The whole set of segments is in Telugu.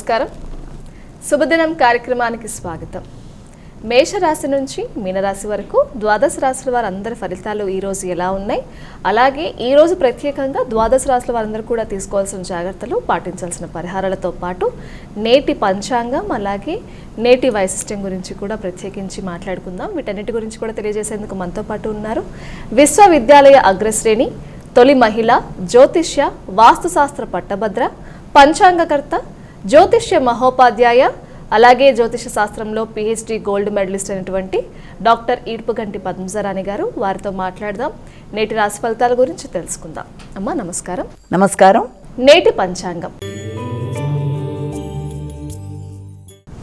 నమస్కారం. శుభదినం కార్యక్రమానికి స్వాగతం. మేషరాశి నుంచి మీనరాశి వరకు ద్వాదశ రాశుల వారందరి ఫలితాలు ఈరోజు ఎలా ఉన్నాయి, అలాగే ఈరోజు ప్రత్యేకంగా ద్వాదశ రాశుల వారందరూ కూడా తీసుకోవాల్సిన జాగ్రత్తలు, పాటించాల్సిన పరిహారాలతో పాటు నేటి పంచాంగం అలాగే నేటి వైశిష్ట్యం గురించి కూడా ప్రత్యేకించి మాట్లాడుకుందాం. వీటన్నిటి గురించి కూడా తెలియజేసేందుకు మనతో పాటు ఉన్నారు విశ్వవిద్యాలయ అగ్రశ్రేణి, తొలి మహిళ, జ్యోతిష్య, వాస్తుశాస్త్ర పట్టభద్ర, పంచాంగకర్త, జ్యోతిష్య మహోపాధ్యాయ, అలాగే జ్యోతిష శాస్త్రంలో పిహెచ్డి గోల్డ్ మెడలిస్ట్ అయినటువంటి డాక్టర్ ఈడ్పుగంటి పద్మజరాణి గారు. వారితో మాట్లాడదాం, నేటి రాశి ఫలితాల గురించి తెలుసుకుందాం. అమ్మా నమస్కారం. నమస్కారం. నేటి పంచాంగం.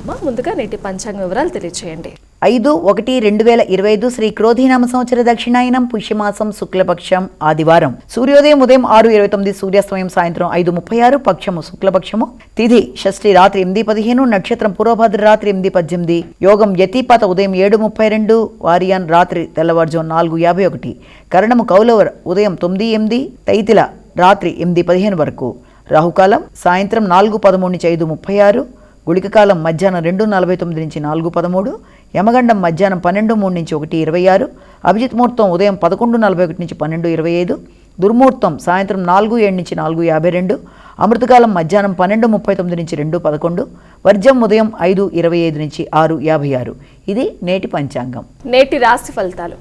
అమ్మా ముందుగా నేటి పంచాంగం వివరాలు తెలియచేయండి. 5/1/2025 శ్రీ క్రోధీనామ సంవత్సర దక్షిణాయనం పుష్యమాసం శుక్లపక్షం ఆదివారం. సూర్యోదయం ఉదయం 6:29, సూర్యాస్తమయం సాయంత్రం 5:36, పక్షము శుక్లపక్షము. తిథి షష్ఠి రాత్రి 8:15, నక్షత్రం పూర్వభద్ర రాత్రి 8:18, యోగం యతిపాత ఉదయం 7:32, వారియాన్ రాత్రి తెల్లవారుజాము 4:51, కరణము కౌలవ ఉదయం 9:08, తైతిల రాత్రి 8:15 వరకు, రాహుకాలం సాయంత్రం 4:13 నుంచి 5:36, గుళిక కాలం మధ్యాహ్నం 2:49 నుంచి 4:13, యమగండం మధ్యాహ్నం 12:03 నుంచి 1:26, అభిజిత్ ముహూర్తం ఉదయం 11:41 నుంచి 12:25, దుర్ముహూర్తం సాయంత్రం 4:07 నుంచి 4:52, అమృతకాలం మధ్యాహ్నం 12:39 నుంచి 2:11, వర్జం ఉదయం 5:25 నుంచి 6:56. ఇది నేటి పంచాంగం. నేటి రాశి ఫలితాలు.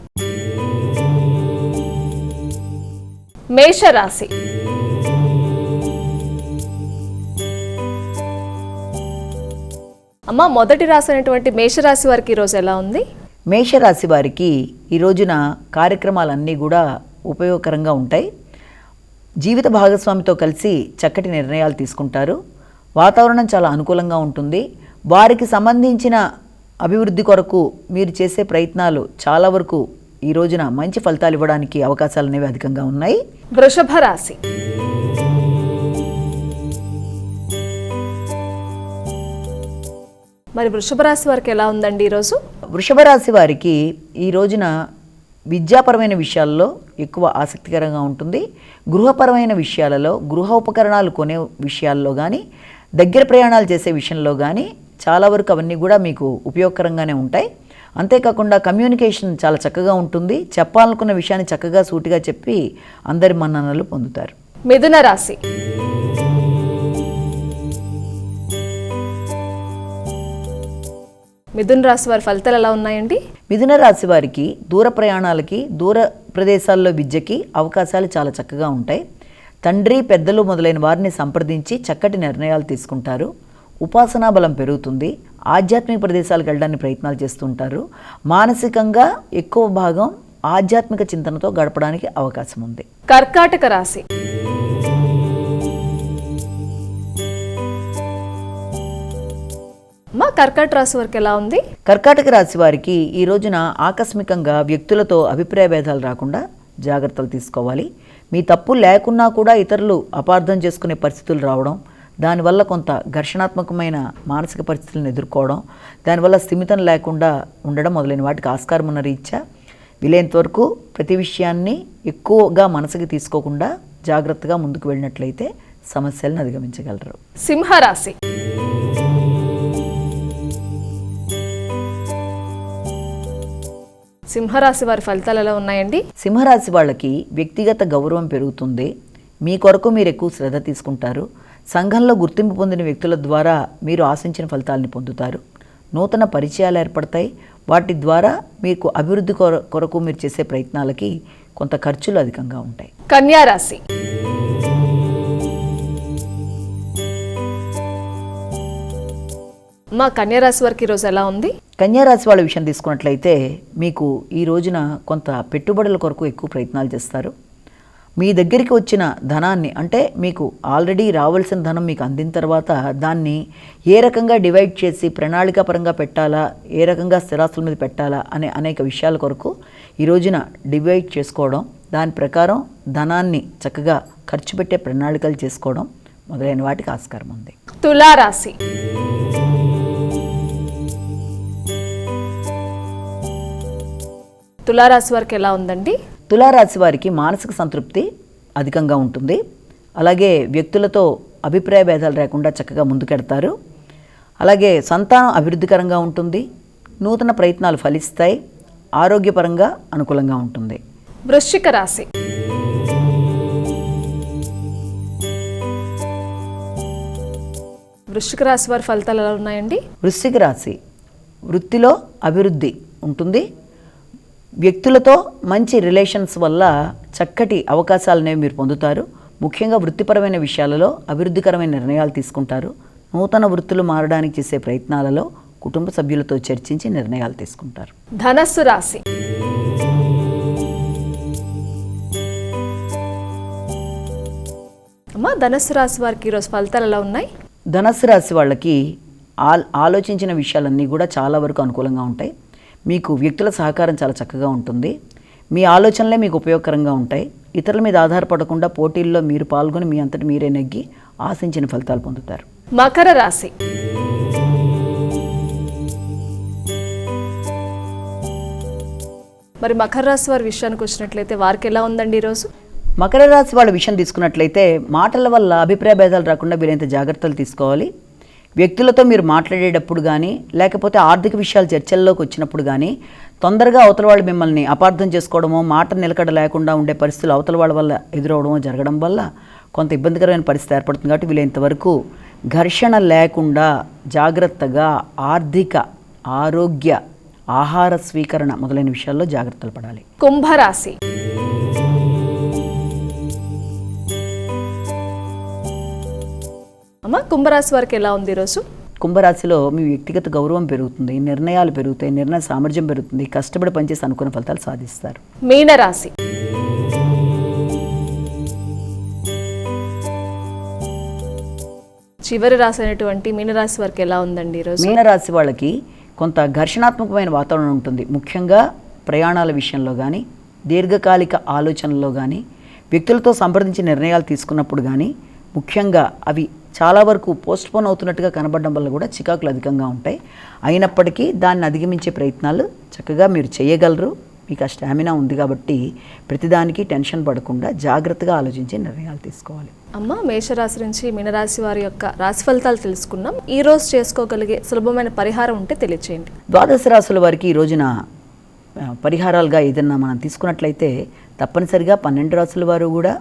మేషరాశి. అమ్మ మొదటి రాశి అయినటువంటి మేషరాశి వారికి ఈరోజు ఎలా ఉంది? మేషరాశి వారికి ఈ రోజున కార్యక్రమాలన్నీ కూడా ఉపయోగకరంగా ఉంటాయి. జీవిత భాగస్వామితో కలిసి చక్కటి నిర్ణయాలు తీసుకుంటారు. వాతావరణం చాలా అనుకూలంగా ఉంటుంది. వారికి సంబంధించిన అభివృద్ధి కొరకు మీరు చేసే ప్రయత్నాలు చాలా వరకు ఈ రోజున మంచి ఫలితాలు ఇవ్వడానికి అవకాశాలు అనేవి అధికంగా ఉన్నాయి. వృషభ రాశి. మరి వృషభ రాశి వారికి ఎలా ఉందండి ఈరోజు? వృషభ రాశి వారికి ఈ రోజున విద్యాపరమైన విషయాల్లో ఎక్కువ ఆసక్తికరంగా ఉంటుంది. గృహపరమైన విషయాలలో, గృహ ఉపకరణాలు కొనే విషయాల్లో కానీ, దగ్గర ప్రయాణాలు చేసే విషయంలో కానీ చాలా వరకు అవన్నీ కూడా మీకు ఉపయోగకరంగానే ఉంటాయి. అంతేకాకుండా కమ్యూనికేషన్ చాలా చక్కగా ఉంటుంది. చెప్పాలనుకున్న విషయాన్ని చక్కగా సూటిగా చెప్పి అందరి మన్ననలు పొందుతారు. మిథున రాశి. మిథున రాశి వారి ఫలితాలు ఎలా ఉన్నాయండి? మిథున రాశి వారికి దూర ప్రయాణాలకి, దూర ప్రదేశాల్లో విద్యకి అవకాశాలు చాలా చక్కగా ఉంటాయి. తండ్రి, పెద్దలు మొదలైన వారిని సంప్రదించి చక్కటి నిర్ణయాలు తీసుకుంటారు. ఉపాసనా బలం పెరుగుతుంది. ఆధ్యాత్మిక ప్రదేశాలకు వెళ్ళడానికి ప్రయత్నాలు చేస్తుంటారు. మానసికంగా ఎక్కువ భాగం ఆధ్యాత్మిక చింతనతో గడపడానికి అవకాశం ఉంది. కర్కాటక రాశి. మా కర్కాటక రాశి వారికి ఎలా ఉంది? కర్కాటక రాశి వారికి ఈ రోజున ఆకస్మికంగా వ్యక్తులతో అభిప్రాయ భేదాలు రాకుండా జాగ్రత్తలు తీసుకోవాలి. మీ తప్పు లేకున్నా కూడా ఇతరులు అపార్థం చేసుకునే పరిస్థితులు రావడం, దానివల్ల కొంత ఘర్షణాత్మకమైన మానసిక పరిస్థితులను ఎదుర్కోవడం, దానివల్ల స్థిమితం లేకుండా ఉండడం మొదలైన వాటికి ఆస్కారం ఉన్న రీత్యా వీలైనంత వరకు ప్రతి విషయాన్ని ఎక్కువగా మనసుకి తీసుకోకుండా జాగ్రత్తగా ముందుకు వెళ్ళినట్లయితే సమస్యలను అధిగమించగలరు. సింహరాశి. సింహరాశి వారి ఫలితాలు ఎలా ఉన్నాయండి? సింహరాశి వాళ్ళకి వ్యక్తిగత గౌరవం పెరుగుతుంది. మీ కొరకు మీరు ఎక్కువ శ్రద్ధ తీసుకుంటారు. సంఘంలో గుర్తింపు పొందిన వ్యక్తుల ద్వారా మీరు ఆశించిన ఫలితాలని పొందుతారు. నూతన పరిచయాలు ఏర్పడతాయి. వాటి ద్వారా మీకు అభివృద్ధి కొరకు మీరు చేసే ప్రయత్నాలకి కొంత ఖర్చులు అధికంగా ఉంటాయి. కన్యా రాశి. మా కన్యారాశి వారికి ఈరోజు ఎలా ఉంది? కన్యారాశి వాళ్ళ విషయం తీసుకున్నట్లయితే మీకు ఈ రోజున కొంత పెట్టుబడుల కొరకు ఎక్కువ ప్రయత్నాలు చేస్తారు. మీ దగ్గరికి వచ్చిన ధనాన్ని, అంటే మీకు ఆల్రెడీ రావాల్సిన ధనం మీకు అందిన తర్వాత దాన్ని ఏ రకంగా డివైడ్ చేసి ప్రణాళికాపరంగా పెట్టాలా, ఏ రకంగా స్థిరాస్తుల మీద పెట్టాలా అనే అనేక విషయాల కొరకు ఈ రోజున డివైడ్ చేసుకోవడం, దాని ప్రకారం ధనాన్ని చక్కగా ఖర్చు పెట్టే ప్రణాళికలు చేసుకోవడం మొదలైన వాటికి ఆస్కారం ఉంది. తులారాశి. తులారాశి వారికి ఎలా ఉందండి? తులారాశి వారికి మానసిక సంతృప్తి అధికంగా ఉంటుంది. అలాగే వ్యక్తులతో అభిప్రాయ భేదాలు లేకుండా చక్కగా ముందుకెడతారు. అలాగే సంతానం అభివృద్ధికరంగా ఉంటుంది, నూతన ప్రయత్నాలు ఫలిస్తాయి, ఆరోగ్యపరంగా అనుకూలంగా ఉంటుంది. వృశ్చిక రాశి. వృశ్చిక రాశి వారి ఫలితాలు ఎలా ఉన్నాయండి? వృశ్చిక రాశి వృత్తిలో అభివృద్ధి ఉంటుంది, వ్యక్తులతో మంచి రిలేషన్స్ వల్ల చక్కటి అవకాశాలనేవి మీరు పొందుతారు. ముఖ్యంగా వృత్తిపరమైన విషయాలలో అభివృద్ధికరమైన నిర్ణయాలు తీసుకుంటారు. నూతన వృత్తులు మారడానికి చేసే ప్రయత్నాలలో కుటుంబ సభ్యులతో చర్చించి నిర్ణయాలు తీసుకుంటారు. ధనస్సు రాశి. అమ్మా, ధనస్సు రాశి వారికి ఈరోజు ఫలితాలు ఎలా ఉన్నాయి? ధనస్సు రాశి వాళ్ళకి ఆలోచించిన విషయాలన్నీ కూడా చాలా వరకు అనుకూలంగా ఉంటాయి. మీకు వ్యక్తుల సహకారం చాలా చక్కగా ఉంటుంది. మీ ఆలోచనలే మీకు ఉపయోగకరంగా ఉంటాయి. ఇతరుల మీద ఆధారపడకుండా పోటీల్లో మీరు పాల్గొని మీ అంతటి మీరే నెగ్గి ఆశించిన ఫలితాలు పొందుతారు. మకర రాశి. మరి మకర రాశి వారి విషయానికి వచ్చినట్లయితే వారికి ఎలా ఉందండి ఈరోజు? మకర రాశి వాళ్ళ విషయం తీసుకున్నట్లయితే మాటల వల్ల అభిప్రాయ భేదాలు రాకుండా వీలైనంత జాగ్రత్తలు తీసుకోవాలి. వ్యక్తులతో మీరు మాట్లాడేటప్పుడు కానీ లేకపోతే ఆర్థిక విషయాలు చర్చల్లోకి వచ్చినప్పుడు కానీ తొందరగా అవతల వాళ్ళు మిమ్మల్ని అపార్థం చేసుకోవడమో, మాట నిలకడ లేకుండా ఉండే పరిస్థితులు అవతల వాళ్ళ వల్ల ఎదురవడమో జరగడం వల్ల కొంత ఇబ్బందికరమైన పరిస్థితి ఏర్పడుతుంది. కాబట్టి వీలైనంత వరకు ఘర్షణ లేకుండా జాగ్రత్తగా ఆర్థిక, ఆరోగ్య, ఆహార స్వీకరణ మొదలైన విషయాల్లో జాగ్రత్తలు పడాలి. కుంభరాశి. అమ్మ, కుంభరాశి వారికి ఎలా ఉంది ఈరోజు? కుంభరాశిలో మీ వ్యక్తిగత గౌరవం పెరుగుతుంది, నిర్ణయాలు పెరుగుతాయి, నిర్ణయ సామర్థ్యం పెరుగుతుంది, కష్టపడి పనిచేసి అనుకున్న ఫలితాలు సాధిస్తారు. మీనరాశి. చివరి రాశి అయినటువంటి మీనరాశి వారికి ఎలా ఉందండి ఈరోజు? మీనరాశి వాళ్ళకి కొంత ఘర్షణాత్మకమైన వాతావరణం ఉంటుంది. ముఖ్యంగా ప్రయాణాల విషయంలో కానీ, దీర్ఘకాలిక ఆలోచనల్లో కానీ, వ్యక్తులతో సంప్రదించి నిర్ణయాలు తీసుకున్నప్పుడు కానీ ముఖ్యంగా అవి చాలా వరకు పోస్ట్పోన్ అవుతున్నట్టుగా కనబడడం వల్ల కూడా చికాకులు అధికంగా ఉంటాయి. అయినప్పటికీ దాన్ని అధిగమించే ప్రయత్నాలు చక్కగా మీరు చేయగలరు. మీకు ఆ స్టామినా ఉంది కాబట్టి ప్రతిదానికి టెన్షన్ పడకుండా జాగ్రత్తగా ఆలోచించి నిర్ణయాలు తీసుకోవాలి. అమ్మ, మేషరాశి నుంచి మీనరాశి వారి యొక్క రాశి ఫలితాలు తెలుసుకున్నాం. ఈ రోజు చేసుకోగలిగే సులభమైన పరిహారం ఉంటే తెలియచేయండి. ద్వాదశ రాశుల వారికి ఈ రోజున పరిహారాలుగా ఏదన్నా మనం తీసుకున్నట్లయితే తప్పనిసరిగా 12 రాశుల వారు కూడా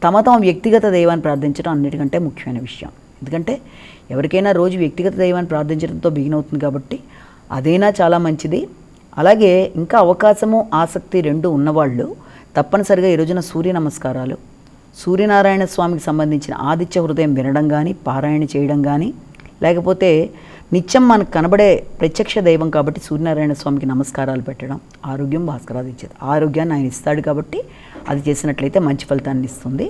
తమ వ్యక్తిగత దైవాన్ని ప్రార్థించడం అన్నిటికంటే ముఖ్యమైన విషయం. ఎందుకంటే ఎవరికైనా రోజు వ్యక్తిగత దైవాన్ని ప్రార్థించడంతో బిగిన్ అవుతుంది కాబట్టి అదైనా చాలా మంచిది. అలాగే ఇంకా అవకాశము, ఆసక్తి రెండు ఉన్నవాళ్ళు తప్పనిసరిగా ఈ రోజున సూర్య నమస్కారాలు, సూర్యనారాయణ స్వామికి సంబంధించిన ఆదిత్య హృదయం వినడం కానీ, పారాయణ చేయడం కానీ, లేకపోతే నిత్యం మనకు కనబడే ప్రత్యక్ష దైవం కాబట్టి సూర్యనారాయణ స్వామికి నమస్కారాలు పెట్టడం. ఆరోగ్యం భాస్కరాది ఇచ్చేది, ఆరోగ్యాన్ని ఆయన ఇస్తాడు కాబట్టి అది చేసినట్లయితే మంచి ఫలితాన్ని ఇస్తుంది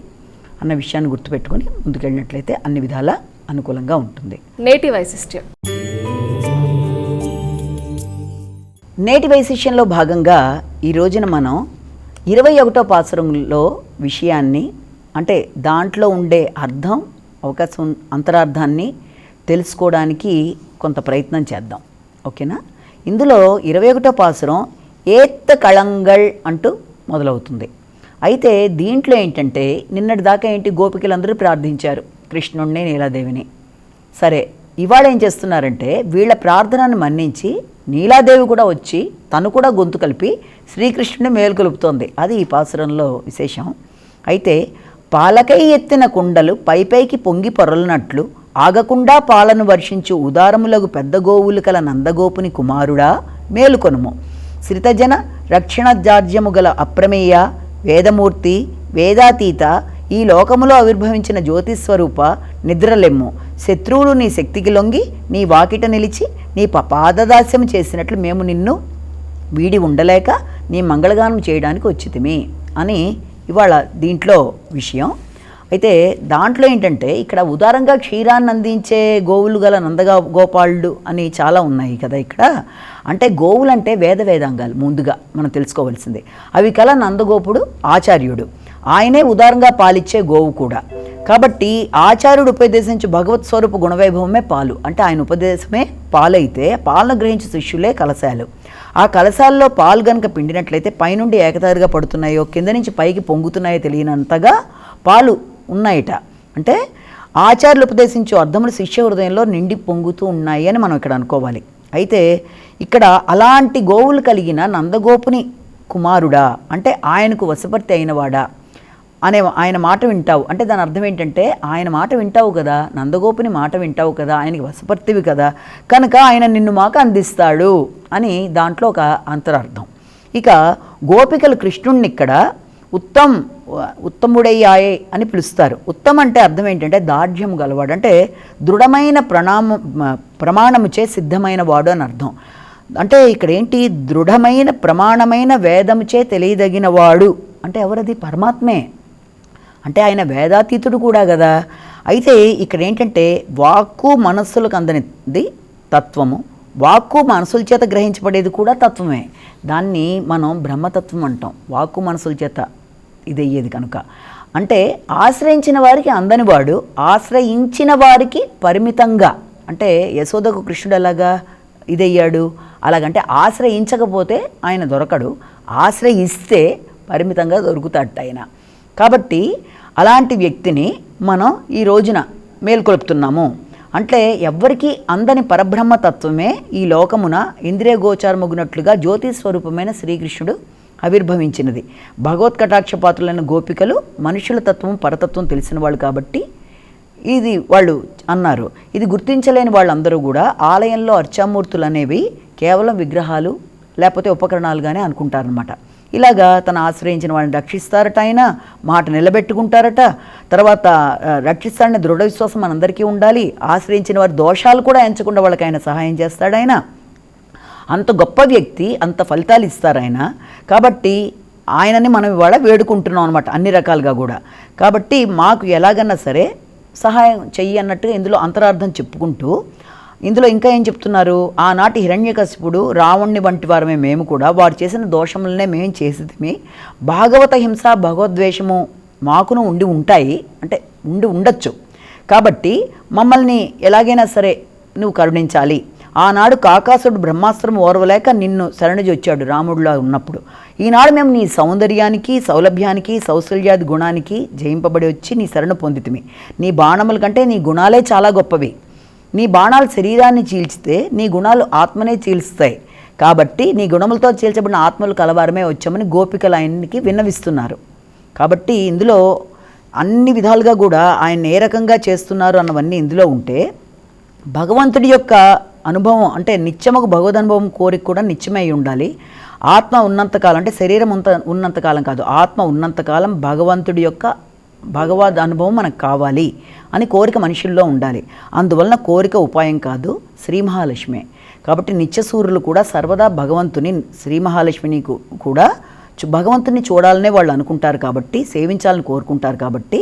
అన్న విషయాన్ని గుర్తుపెట్టుకుని ముందుకెళ్ళినట్లయితే అన్ని విధాలా అనుకూలంగా ఉంటుంది. నేటి వైశిష్ట్యం. నేటి వైశిష్యంలో భాగంగా ఈ రోజున మనం 21వ పాసురంలో విషయాన్ని, అంటే దాంట్లో ఉండే అర్థం, అవకాశం, అంతరార్థాన్ని తెలుసుకోవడానికి కొంత ప్రయత్నం చేద్దాం. ఓకేనా? ఇందులో 21వ పాసురం ఏత్త కళంగళ్ అంటూ మొదలవుతుంది. అయితే దీంట్లో ఏంటంటే నిన్నటి దాకా గోపికలందరూ ప్రార్థించారు కృష్ణుణ్ణి, నీలాదేవిని. సరే, ఇవాళ ఏం చేస్తున్నారంటే వీళ్ళ ప్రార్థనను మన్నించి నీలాదేవి కూడా వచ్చి తను కూడా గొంతు కలిపి శ్రీకృష్ణుని మేలుకొలుపుతోంది. అది ఈ పాసురంలో విశేషం. అయితే పాలకై ఎత్తిన కుండలు పైపైకి పొంగి పొరలునట్లు ఆగకుండా పాలను వర్షించు ఉదారములగు పెద్ద గోవులు కల నందగోపుని కుమారుడా మేలుకొనుము. శ్రితజన రక్షణజార్జ్యము గల అప్రమేయ వేదమూర్తి వేదాతీత ఈ లోకములో ఆవిర్భవించిన జ్యోతిస్వరూప నిద్రలెమ్ము. శత్రువులు నీ శక్తికి లొంగి నీ వాకిట నిలిచి నీ పాదదాస్యం చేసినట్లు మేము నిన్ను వీడి ఉండలేక నీ మంగళగానం చేయడానికి వచ్చితిమి అని ఇవాళ దీంట్లో విషయం. అయితే దాంట్లో ఏంటంటే ఇక్కడ ఉదారంగా క్షీరాన్ని అందించే గోవులు గల గోపాలుడు అని చాలా ఉన్నాయి కదా ఇక్కడ. అంటే గోవులు అంటే వేదాంగాలు ముందుగా మనం తెలుసుకోవాల్సిందే. అవి కల నందగోపుడు ఆచార్యుడు, ఆయనే ఉదారంగా పాలిచ్చే గోవు కూడా. కాబట్టి ఆచార్యుడు ఉపదేశించు భగవత్ స్వరూప గుణవైభవమే పాలు. అంటే ఆయన ఉపదేశమే పాలైతే పాలను గ్రహించే శిష్యులే కలశాలు. ఆ కలశాల్లో పాలు గనక పిండినట్లయితే పైనుండి ఏకతారిగా పడుతున్నాయో కింద నుంచి పైకి పొంగుతున్నాయో తెలియనంతగా పాలు ఉన్నాయట. అంటే ఆచార్యులు ఉపదేశించే అర్థములు శిష్య హృదయంలో నిండి పొంగుతూ ఉన్నాయి అని మనం ఇక్కడ అనుకోవాలి. అయితే ఇక్కడ అలాంటి గోవులు కలిగిన నందగోపుని కుమారుడా అంటే ఆయనకు వశపర్తి అయినవాడా అనే ఆయన మాట వింటావు అంటే దాని అర్థం ఏంటంటే ఆయన మాట వింటావు కదా, నందగోపుని మాట వింటావు కదా, ఆయనకి వశపర్తివి కదా, కనుక ఆయన నిన్ను మాకు అందిస్తాడు అని దాంట్లో ఒక అంతరార్థం. ఇక గోపికలు కృష్ణుణ్ణి ఇక్కడ ఉత్తముడయ్యాయే అని పిలుస్తారు. ఉత్తమ్ అంటే అర్థం ఏంటంటే దార్ఢ్యం గలవాడు అంటే దృఢమైన ప్రమాణముచే సిద్ధమైన వాడు అని అర్థం. అంటే ఇక్కడ ఏంటి, దృఢమైన ప్రమాణమైన వేదముచే తెలియదగిన వాడు అంటే ఎవరది? పరమాత్మే. అంటే ఆయన వేదాతీతుడు కూడా కదా. అయితే ఇక్కడ ఏంటంటే వాక్కు మనస్సులకు అందనిది తత్వము, వాక్కు మనసుల చేత గ్రహించబడేది కూడా తత్వమే. దాన్ని మనం బ్రహ్మతత్వం అంటాం, వాక్కు మనసుల చేత ఇదయ్యేది కనుక. అంటే ఆశ్రయించిన వారికి అందనివాడు, ఆశ్రయించిన వారికి పరిమితంగా. అంటే యశోదకు కృష్ణుడు ఎలాగా ఇదయ్యాడు, అలాగంటే ఆశ్రయించకపోతే ఆయన దొరకడు, ఆశ్రయిస్తే పరిమితంగా దొరుకుతాడు ఆయన. కాబట్టి అలాంటి వ్యక్తిని మనం ఈ రోజున మేల్కొల్పుతున్నాము. అంటే ఎవ్వరికీ అందని పరబ్రహ్మతత్వమే ఈ లోకమున ఇంద్రియ గోచారమగునట్లుగా జ్యోతి స్వరూపమైన శ్రీకృష్ణుడు ఆవిర్భవించినది. భగవత్ కటాక్షపాత్రులైన గోపికలు మనుషుల తత్వం పరతత్వం తెలిసిన వాళ్ళు కాబట్టి ఇది వాళ్ళు అన్నారు. ఇది గుర్తించలేని వాళ్ళందరూ కూడా ఆలయంలో అర్చామూర్తులు అనేవి కేవలం విగ్రహాలు లేకపోతే ఉపకరణాలుగానే అనుకుంటారనమాట. ఇలాగా తను ఆశ్రయించిన వాళ్ళని రక్షిస్తారట, ఆయన మాట నిలబెట్టుకుంటారట, తర్వాత రక్షిస్తాడనే దృఢ విశ్వాసం మనందరికీ ఉండాలి. ఆశ్రయించిన వారి దోషాలు కూడా ఎంచకుండా వాళ్ళకి ఆయన సహాయం చేస్తాడు. ఆయన అంత గొప్ప వ్యక్తి, అంత ఫలితాలు ఇస్తారు ఆయన. కాబట్టి ఆయనని మనం ఇవాళ వేడుకుంటున్నాం అనమాట అన్ని రకాలుగా కూడా. కాబట్టి మాకు ఎలాగన్నా సరే సహాయం చెయ్యి అన్నట్టుగా ఇందులో అంతరార్థం చెప్పుకుంటూ ఇందులో ఇంకా ఏం చెప్తున్నారు, ఆనాటి హిరణ్యకశిపుడు రావణ్ణి వంటి వారమే మేము కూడా, వారు చేసిన దోషములనే మేము చేసేది, భాగవత హింస భగవద్వేషము మాకును ఉంటాయి అంటే ఉండొచ్చు. కాబట్టి మమ్మల్ని ఎలాగైనా సరే నువ్వు కరుణించాలి. ఆనాడు కాకాసుడు బ్రహ్మాస్త్రం ఓర్వలేక నిన్ను శరణుజొచ్చాడు రాముడిలో ఉన్నప్పుడు. ఈనాడు మేము నీ సౌందర్యానికి, సౌలభ్యానికి, సౌశల్యాది గుణానికి జయింపబడి వచ్చి నీ శరణు పొందితిమి. నీ బాణముల కంటే నీ గుణాలే చాలా గొప్పవి. నీ బాణాలు శరీరాన్ని చీల్చితే నీ గుణాలు ఆత్మనే చీల్స్తాయి. కాబట్టి నీ గుణములతో చీల్చబడిన ఆత్మలు కలవారమే వచ్చామని గోపికలు ఆయనకి విన్నవిస్తున్నారు. కాబట్టి ఇందులో అన్ని విధాలుగా కూడా ఆయన ఏ రకంగా చేస్తున్నారు అన్నవన్నీ ఇందులో ఉంటే, భగవంతుడి యొక్క అనుభవం అంటే నిత్యముకు భగవద్ అనుభవం కోరిక కూడా నిత్యమై ఉండాలి. ఆత్మ ఉన్నంతకాలం అంటే శరీరం ఉన్నంతకాలం కాదు, ఆత్మ ఉన్నంతకాలం భగవంతుడి యొక్క భగవద్ అనుభవం మనకు కావాలి అని కోరిక మనుషుల్లో ఉండాలి. అందువలన కోరిక ఉపాయం కాదు, శ్రీ మహాలక్ష్మి. కాబట్టి నిత్యసూరులు కూడా సర్వదా భగవంతుని, శ్రీ మహాలక్ష్మిని కూడా భగవంతుని చూడాలనే వాళ్ళు అనుకుంటారు కాబట్టి, సేవించాలని కోరుకుంటారు కాబట్టి,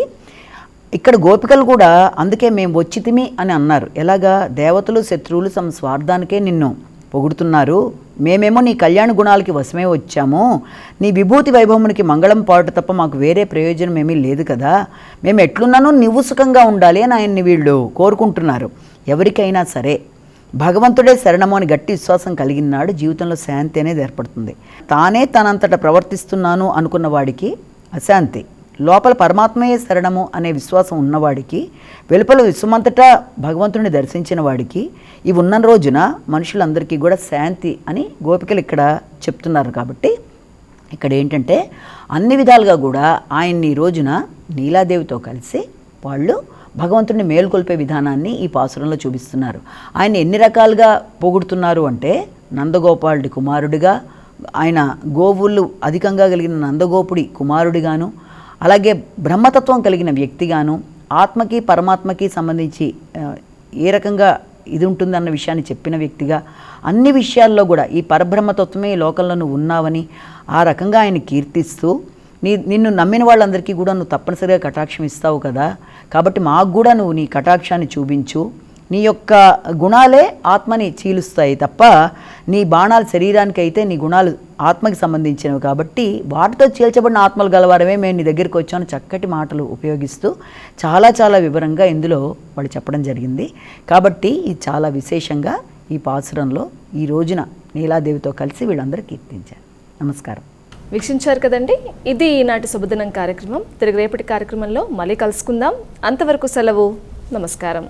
ఇక్కడ గోపికలు కూడా అందుకే మేము వచ్చితిమి అని అన్నారు. ఎలాగా, దేవతలు శత్రువులు తమ స్వార్థానికే నిన్ను పొగుడుతున్నారు, మేమేమో నీ కళ్యాణ గుణాలకి వశమే వచ్చాము, నీ విభూతి వైభవమునికి మంగళం పాడు తప్ప మాకు వేరే ప్రయోజనం ఏమీ లేదు కదా, మేము ఎట్లున్నానో నువ్వు సుఖంగా ఉండాలి అని ఆయన్ని వీళ్ళు కోరుకుంటున్నారు. ఎవరికైనా సరే భగవంతుడే శరణము అని గట్టి విశ్వాసం కలిగినాడు జీవితంలో శాంతి అనేది ఏర్పడుతుంది. తానే తనంతట ప్రవర్తిస్తున్నాను అనుకున్న వాడికి అశాంతి, లోపల పరమాత్మయే శరణము అనే విశ్వాసం ఉన్నవాడికి, వెలుపల విశ్వమంతటా భగవంతుడిని దర్శించిన వాడికి ఇవి ఉన్న రోజున మనుషులందరికీ కూడా శాంతి అని గోపికలు ఇక్కడ చెప్తున్నారు. కాబట్టి ఇక్కడ ఏంటంటే అన్ని విధాలుగా కూడా ఆయన్ని ఈ రోజున నీలాదేవితో కలిసి వాళ్ళు భగవంతుడిని మేల్కొల్పే విధానాన్ని ఈ పాసురంలో చూపిస్తున్నారు. ఆయన ఎన్ని రకాలుగా పొగుడుతున్నారు అంటే, నందగోపాలుడి కుమారుడిగా, ఆయన గోవులు అధికంగా కలిగిన నందగోపుడి కుమారుడిగాను, అలాగే బ్రహ్మతత్వం కలిగిన వ్యక్తిగాను, ఆత్మకి పరమాత్మకి సంబంధించి ఏ రకంగా ఇది ఉంటుందన్న విషయాన్ని చెప్పిన వ్యక్తిగా, అన్ని విషయాల్లో కూడా ఈ పరబ్రహ్మతత్వమే ఈ లోకంలో నువ్వు ఉన్నావని ఆ రకంగా ఆయన కీర్తిస్తూ, నిన్ను నమ్మిన వాళ్ళందరికీ కూడా నువ్వు తప్పనిసరిగా కటాక్షం ఇస్తావు కదా, కాబట్టి మాకు కూడా నువ్వు నీ కటాక్షాన్ని చూపించు, నీ యొక్క గుణాలే ఆత్మని చీలుస్తాయి తప్ప నీ బాణాలు శరీరానికి అయితే నీ గుణాలు ఆత్మకి సంబంధించినవి కాబట్టి వాటితో చీల్చబడిన ఆత్మలు గలవారమే మేము నీ దగ్గరికి వచ్చామని చక్కటి మాటలు ఉపయోగిస్తూ చాలా చాలా వివరంగా ఇందులో వాళ్ళు చెప్పడం జరిగింది. కాబట్టి ఇది చాలా విశేషంగా ఈ పాసురంలో ఈ రోజున నీలాదేవితో కలిసి వీళ్ళందరూ కీర్తించారు. నమస్కారం. వీక్షించారు కదండి, ఇది ఈనాటి శుభదినం కార్యక్రమం. తిరిగి రేపటి కార్యక్రమంలో మళ్ళీ కలుసుకుందాం. అంతవరకు సెలవు. నమస్కారం.